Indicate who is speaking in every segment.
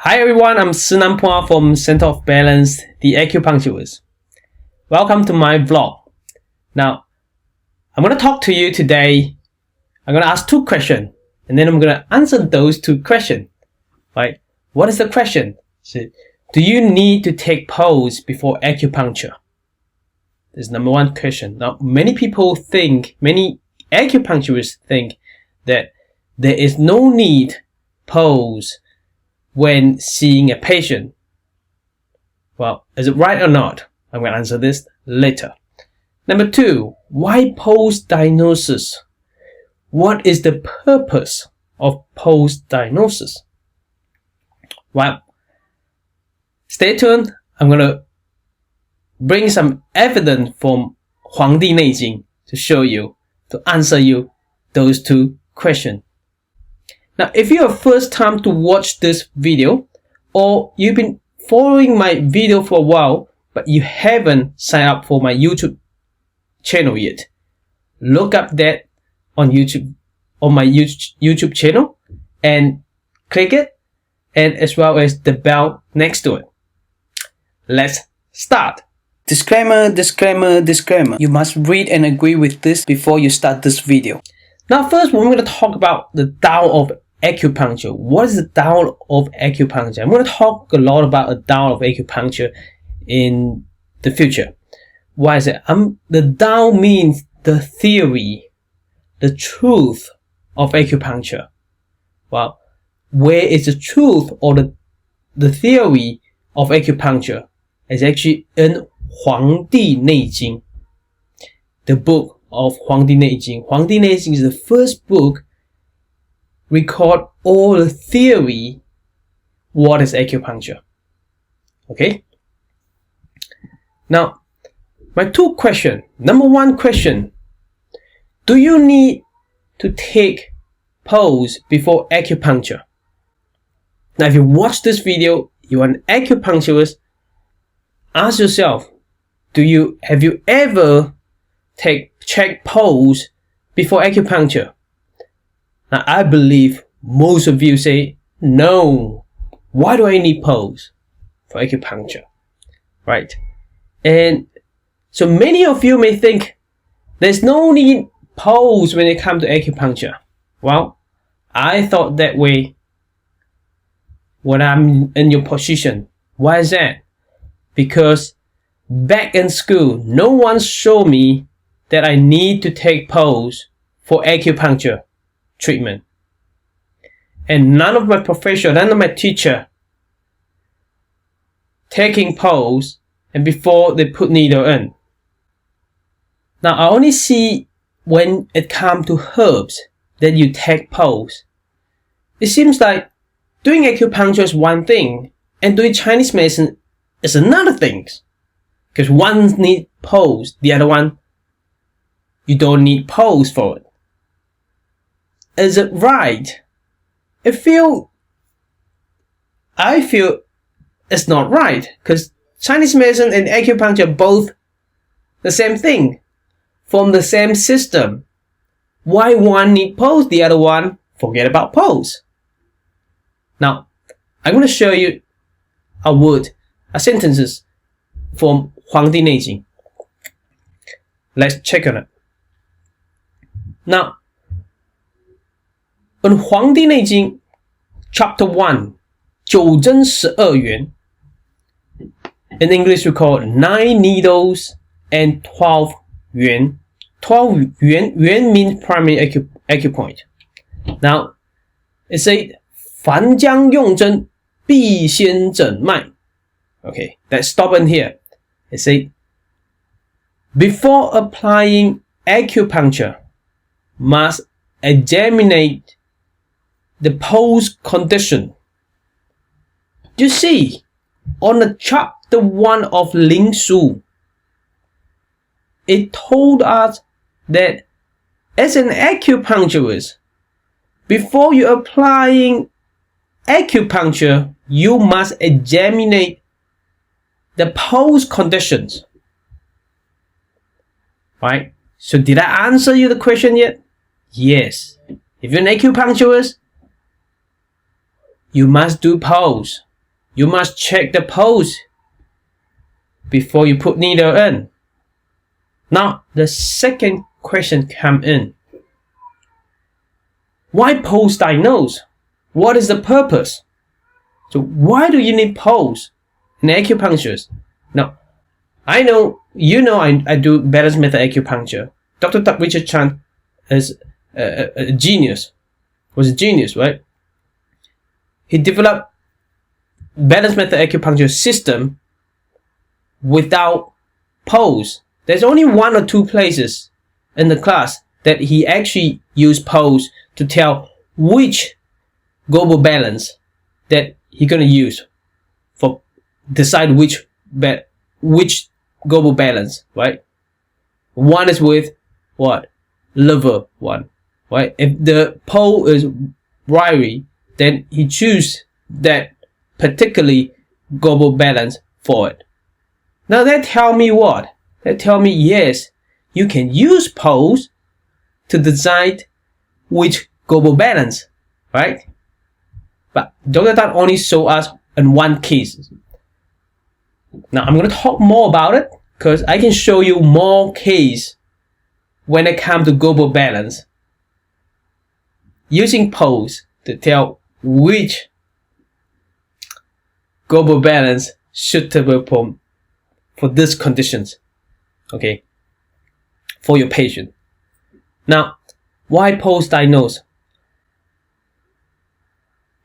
Speaker 1: Hi everyone, I'm Szenan-Balance from Self-Diagnose, the Acupuncturist. Welcome to my vlog. Now, I'm going to talk to you today. I'm going to ask two questions, and then I'm going to answer those two questions. Right? What is the question? So, do you need to take pulse before acupuncture? This is number one question. Now, many acupuncturists think that there is no need pulse when seeing a patient. Well, is it right or not? I'm going to answer this later. Number two, why post-diagnosis? What is the purpose of post-diagnosis? Well, stay tuned. I'm going to bring some evidence from 黄帝内经 to show you, to answer you those two questions. Now, if you're first time to watch this video, or you've been following my video for a while, but you haven't signed up for my YouTube channel yet, look up that on YouTube, on my YouTube channel, and click it, and as well as the bell next to it. Let's start.
Speaker 2: Disclaimer. You must read and agree with this before you start this video.
Speaker 1: Now, first, we're going to talk about the Tao of acupuncture. What is the Tao of acupuncture? I'm going to talk a lot about the Tao of acupuncture in the future. Why is it? The Tao means the theory, the truth of acupuncture. Well, where is the truth or the theory of acupuncture? It's actually in 黄帝内经, the book of 黄帝内经. 黄帝内经 is the first book record all the theory what is acupuncture. Okay? Now, my two questions. Number one question, do you need to take pulse before acupuncture? Now, if you watch this video, you're an acupuncturist, ask yourself, have you ever check pulse before acupuncture? Now, I believe most of you say, no. Why do I need pulse for acupuncture? Right? And so many of you may think there's no need pulse when it comes to acupuncture. Well, I thought that way when I'm in your position. Why is that? Because back in school, no one showed me that I need to take pulse for acupuncture treatment. And none of my professor, none of my teacher taking pulse and before they put needle in. Now, I only see when it comes to herbs that you take pulse. It seems like doing acupuncture is one thing and doing Chinese medicine is another thing. Because one needs pulse, the other one, you don't need pulse for it. Is it right? I feel it's not right. Because Chinese medicine and acupuncture are both the same thing. From the same system. Why one need pulse, the other one forget about pulse? Now, I'm going to show you a sentences from 黄帝内经. Let's check on it. Now, in 黄帝内经, chapter 1, 九针12元. In English, we call it 9 needles and 12 yuan. 12 yuan means primary acupoint. Now, it says 凡将用针必先诊脉. Okay, let's stop in here. It says, before applying acupuncture, must examine the pulse condition. You see, on the chapter 1 of Ling Su, it told us that as an acupuncturist, before you applying acupuncture, you must examine the pulse conditions. Right? So did I answer you the question yet? Yes. If you're an acupuncturist, you must do pulse. you must check the pulse before you put needle in. Now, the second question comes in. Why pulse diagnose? What is the purpose? So why do you need pulse in acupuncture? Now, I know, I do balance method acupuncture. Dr. Richard Chan is a genius. Was a genius, right? He developed balance method acupuncture system without pulse. There's only 1 or 2 places in the class that he actually used pulse to tell which global balance that he's gonna use for decide which global balance, right? One is with what? Liver one, right? If the pole is wiry, then he choose that particularly global balance for it. Now that tell me what? That tell me yes, you can use poles to design which global balance, right? But Dr. Tan only show us in one case. Now I'm going to talk more about it because I can show you more case when it comes to global balance using poles to tell which global balance suitable for these conditions, okay, for your patient. Now, why pulse diagnose?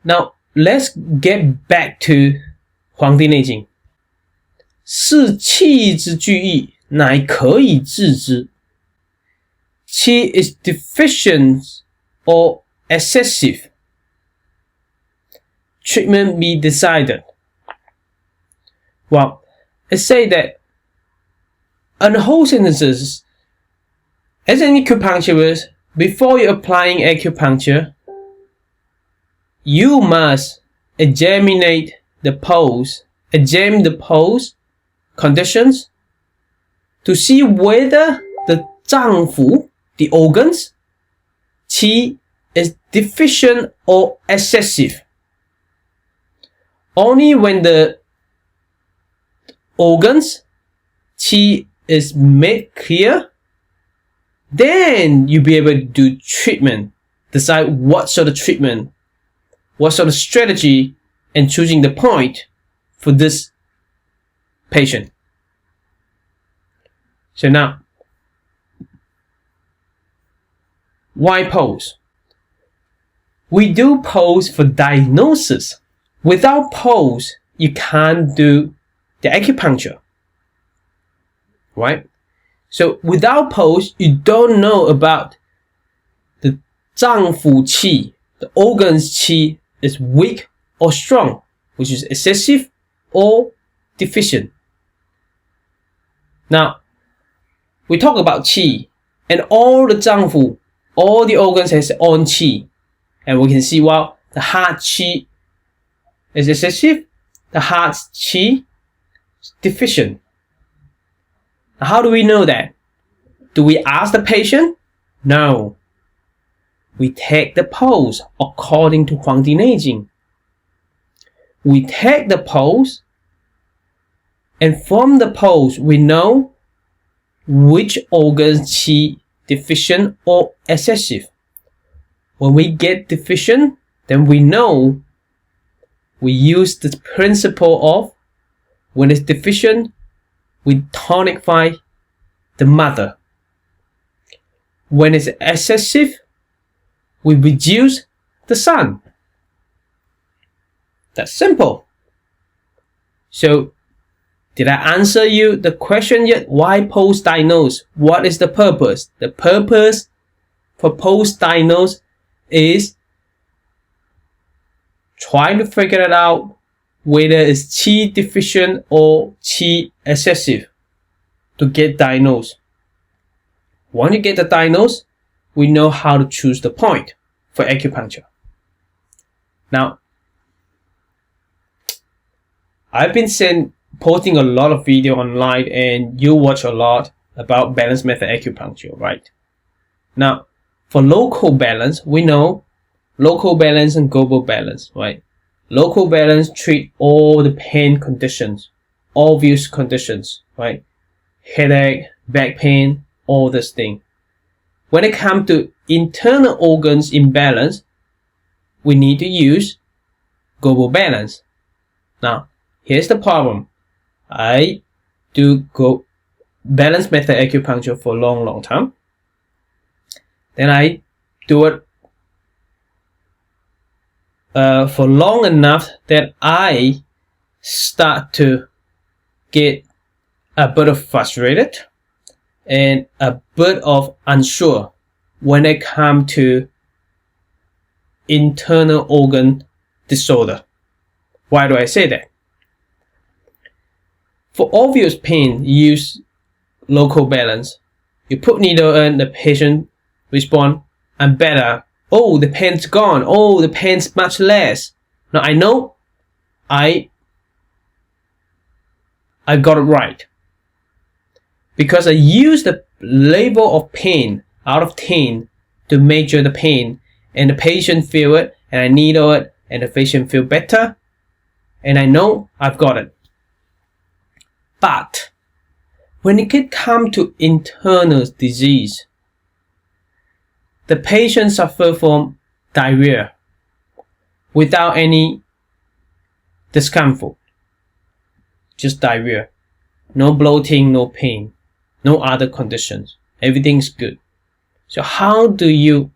Speaker 1: Now, let's get back to 黄帝内经。是气之聚意，乃可以治之。Qi is deficient or excessive. Treatment be decided. Well, let's say that on the whole sentences, as an acupuncturist, before you're applying acupuncture, you must examine the pulse conditions to see whether the 脏腑, the organs, qi is deficient or excessive. Only when the organs, qi is made clear, then you'll be able to do treatment, decide what sort of treatment, what sort of strategy, and choosing the point for this patient. So now, why pose? We do pose for diagnosis. Without pose, you can't do the acupuncture, right? So without pose, you don't know about the 脏腑 qi, the organs qi is weak or strong, which is excessive or deficient. Now, we talk about qi, and all the 脏腑, all the organs has own qi, and we can see, well, the heart qi is excessive, the heart's qi is deficient. Now, how do we know that? Do we ask the patient? No. We take the pulse according to 黄帝内经. We take the pulse, and from the pulse we know which organs qi deficient or excessive. When we get deficient, then we know we use the principle of when it's deficient, we tonify the mother. When it's excessive, we reduce the son. That's simple. So, did I answer you the question yet? Why pulse diagnose? What is the purpose? The purpose for pulse diagnose is trying to figure it out whether it's qi deficient or qi excessive to get diagnosed. Once you get the diagnosis, we know how to choose the point for acupuncture. Now, I've been posting a lot of video online, and you watch a lot about balance method acupuncture, right? Now, for local balance, we know local balance and global balance, right? local balance treat all the pain conditions, obvious conditions, right? Headache, back pain, all this thing. When it comes to internal organs imbalance, we need to use global balance. Now, here's the problem. I do go balance method acupuncture for a long time. Then I do it for long enough that I start to get a bit of frustrated and a bit of unsure when it comes to internal organ disorder. Why do I say that? For obvious pain, you use local balance. You put needle in, the patient respond, I'm better. Oh, the pain's gone. Oh, the pain's much less. Now I know I got it right, because I use the level of pain out of 10 to measure the pain, and the patient feel it, and I needle it, and the patient feel better, and I know I've got it. But when it comes to internal disease, the patient suffer from diarrhea without any discomfort, just diarrhea, no bloating, no pain, no other conditions, everything's good. So how do you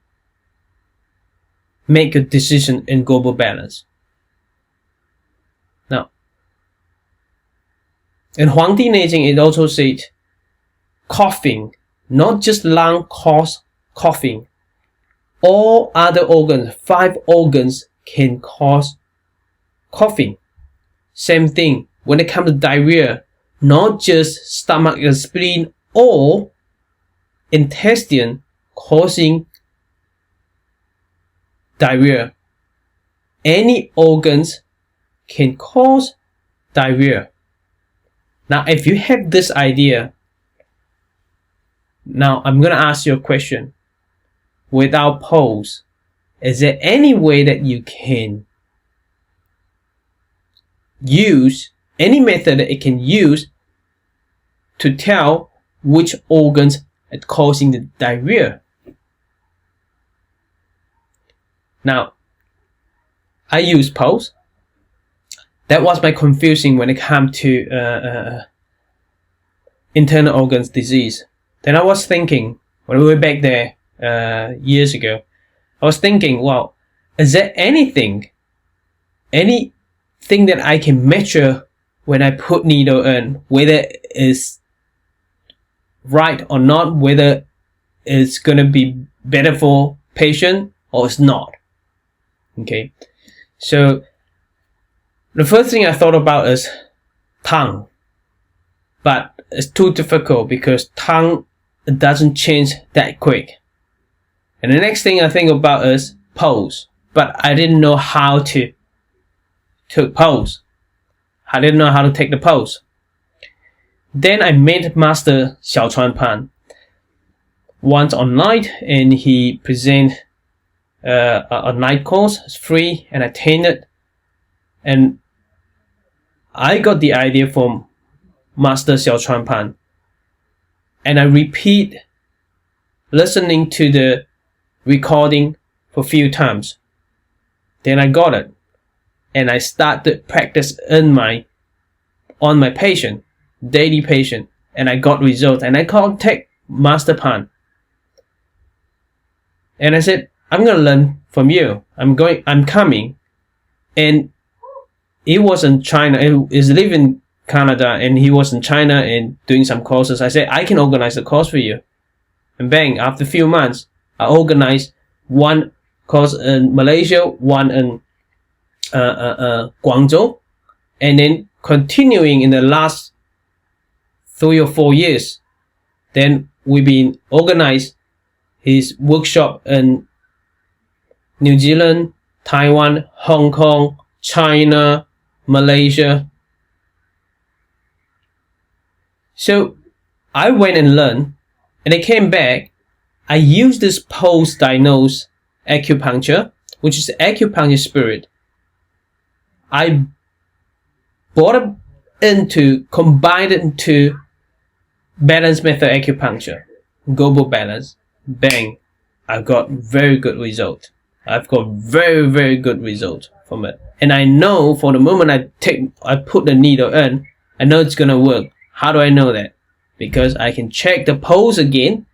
Speaker 1: make a decision in global balance? Now, in Phua Ltd, it also said coughing, not just lung cause coughing. All other organs, 5 organs, can cause coughing. Same thing when it comes to diarrhea, not just stomach and spleen or intestine causing diarrhea. Any organs can cause diarrhea. Now, if you have this idea, now I'm going to ask you a question. Without pose, is there any way that you can use any method that it can use to tell which organs are causing the diarrhea? Now, I use pose. That was my confusing when it comes to internal organs disease. Then I was thinking, when we were back there years ago, I was thinking, well, is there anything that I can measure when I put needle in, whether it's right or not, whether it's going to be better for patient or it's not? Okay, so the first thing I thought about is tongue, but it's too difficult because tongue doesn't change that quick. And the next thing I think about is pose, but I didn't know how to pose. I didn't know how to take the pose. Then I met Master Szenan-Balance once online, and he present a night course. It's free, and I attended, and I got the idea from Master Szenan-Balance, and I repeat listening to the recording for a few times. Then I got it, and I started practice on my patient, daily patient, and I got results. And I contact Master Pan, and I said, I'm gonna learn from you. I'm coming. And he was in China. He is living in Canada, and he was in China and doing some courses. I said, I can organize the course for you. And bang, after a few months, I organized one course in Malaysia, one in Guangzhou, and then continuing in the last 3 or 4 years. Then we've been organized his workshop in New Zealand, Taiwan, Hong Kong, China, Malaysia. So I went and learned, and I came back. I used this post-diagnose acupuncture, which is acupuncture spirit, I brought it into, combined it into balance method acupuncture, global balance. Bang, I got very good result. I've got very, very good result from it. And I know for the moment I put the needle in, I know it's gonna work. How do I know that? Because I can check the pulse again.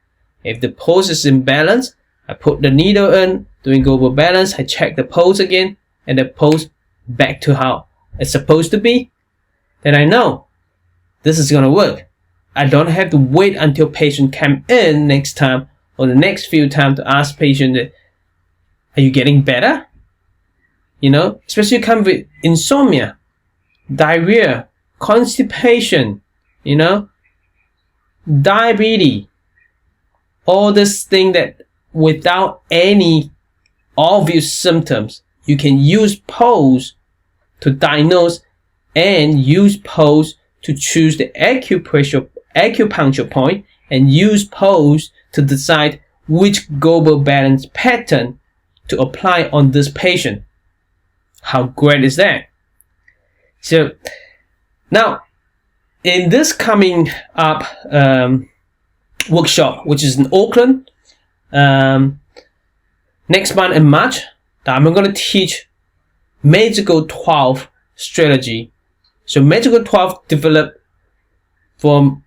Speaker 1: If the pulse is imbalanced, I put the needle in, doing global balance, I check the pulse again, and the pulse back to how it's supposed to be. Then I know this is gonna work. I don't have to wait until patient come in next time or the next few times to ask patient, are you getting better? You know, especially come with insomnia, diarrhea, constipation, you know, diabetes, all this thing that without any obvious symptoms, you can use pulse to diagnose and use pulse to choose the acupuncture point and use pulse to decide which global balance pattern to apply on this patient. How great is that? So now in this coming up workshop, which is in Auckland, next month in March, I'm going to teach Magical 12 strategy. So Magical 12 developed from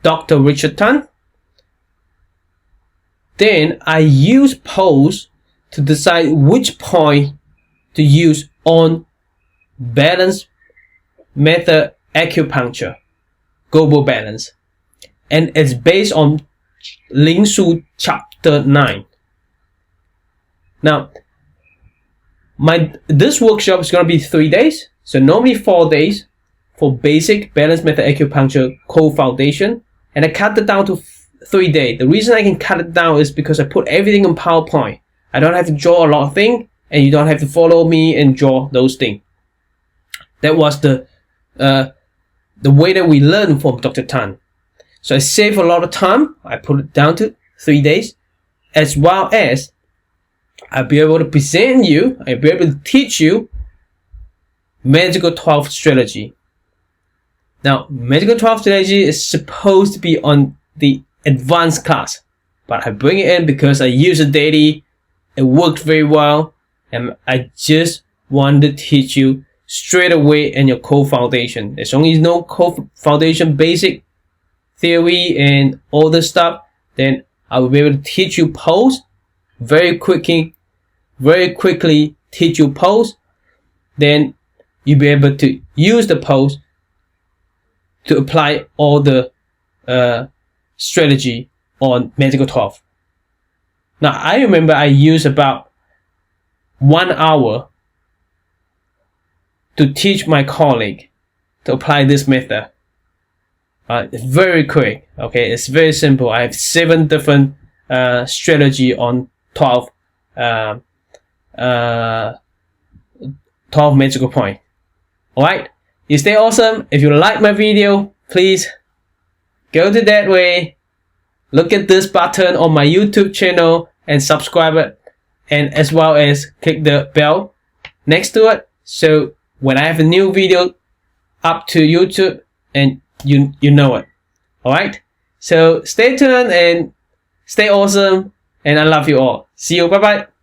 Speaker 1: Dr. Richard Tan. Then I use pulse to decide which point to use on balance method acupuncture, global balance. And it's based on Ling Su chapter 9. Now, this workshop is going to be 3 days. So normally 4 days for basic balance method acupuncture core foundation. And I cut it down to 3 days. The reason I can cut it down is because I put everything in PowerPoint. I don't have to draw a lot of things, and you don't have to follow me and draw those things. That was the way that we learned from Dr. Tan. So I save a lot of time. I put it down to 3 days, as well as I'll be able to present you, I'll be able to teach you Magical 12 strategy. Now, Magical 12 strategy is supposed to be on the advanced class, but I bring it in because I use it daily. It worked very well, and I just want to teach you straight away in your core foundation. There's only no core foundation basic theory and all this stuff. Then I will be able to teach you pulse very quickly teach you pulse. Then you'll be able to use the pulse to apply all the strategy on Magical 12. Now, I remember I used about 1 hour to teach my colleague to apply this method. It's very quick. Okay, it's very simple. I have 7 different strategy on 12 magical point. Alright, you stay awesome. If you like my video, please go to that way. Look at this button on my YouTube channel and subscribe it, and as well as click the bell next to it, so when I have a new video up to YouTube, and you know it. Alright, so stay tuned and stay awesome, and I love you all. See you, bye bye.